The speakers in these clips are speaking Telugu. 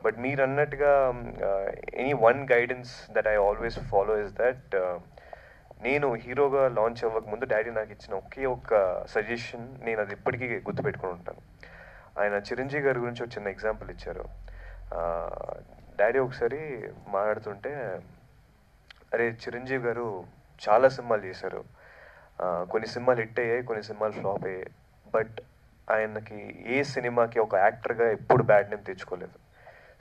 బట్ మీరు అన్నట్టుగా any one guidance that I always follow is that నేను హీరోగా లాంచ్ అవ్వక ముందు డాడీ నాకు ఇచ్చిన ఒకే ఒక్క సజెషన్, నేను అది ఇప్పటికీ గుర్తుపెట్టుకుని ఉంటాను. ఆయన చిరంజీవి గారి గురించి ఒక చిన్న ఎగ్జాంపుల్ ఇచ్చారు. డాడీ ఒకసారి మాట్లాడుతుంటే, అరే చిరంజీవి గారు చాలా సినిమాలు చేశారు, కొన్ని సినిమాలు హిట్ అయ్యాయి, కొన్ని సినిమాలు ఫ్లాప్ అయ్యాయి, బట్ ఆయనకి ఏ సినిమాకి ఒక యాక్టర్గా ఎప్పుడు బ్యాడ్ నేమ్ తెచ్చుకోలేదు.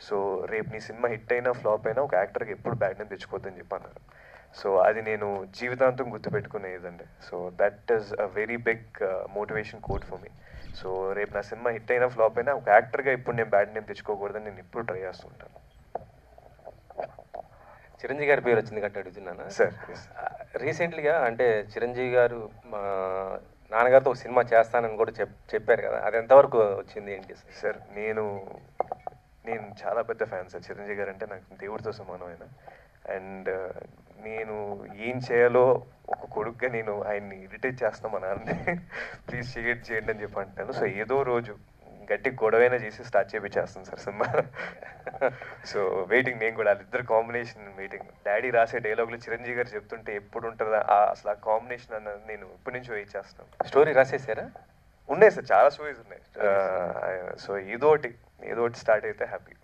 సో రేపు నీ సినిమా హిట్ అయినా ఫ్లాప్ అయినా ఒక యాక్టర్కి ఎప్పుడు బ్యాడ్ నేమ్ తెచ్చుకోవద్దని చెప్పి అన్నారు. సో అది నేను జీవితాంతం గుర్తుపెట్టుకునేదండి. So that is a very big motivation quote for me. So రేపు నా సినిమా హిట్ అయినా ఫ్లాప్ అయినా ఒక యాక్టర్గా ఇప్పుడు నేను బ్యాడ్ నేమ్ తెచ్చుకోకూడదని నేను ఇప్పుడు ట్రై చేస్తుంటాను. చిరంజీవి గారి పేరు వచ్చింది కట్టి అడుగుతున్నాను సార్. రీసెంట్లీగా అంటే చిరంజీవి గారు మా నాన్నగారితో ఒక సినిమా చేస్తానని కూడా చెప్పారు కదా, అది ఎంతవరకు వచ్చింది ఏంటి సార్? నేను చాలా పెద్ద ఫ్యాన్ సార్. చిరంజీవి గారు అంటే నాకు దేవుడితో సమానమైన. అండ్ నేను ఏం చేయాలో ఒక కొడుకుగా నేను ఆయన్ని ఇరిటేట్ చేస్తాను మా నాన్నని, ప్లీజ్ చేయండి అని చెప్పి అంటాను. సో ఏదో రోజు గట్టి గొడవైనా చేసి స్టార్ట్ చేస్తాను సార్ సినిమా. సో వెయిటింగ్, నేను కూడా వాళ్ళిద్దరు కాంబినేషన్ వెయిటింగ్. డాడీ రాసే డైలాగులు చిరంజీవి గారు చెప్తుంటే ఎప్పుడు ఉంటుందా అసలు ఆ కాంబినేషన్ అన్నది నేను ఇప్పటి నుంచి వెయిట్ చేస్తాను. స్టోరీ రాసేసారా? ఉన్నాయి సార్, చాలా స్టోరీస్ ఉన్నాయి. సో ఏదో ఒకటి స్టార్ట్ అయితే హ్యాపీ.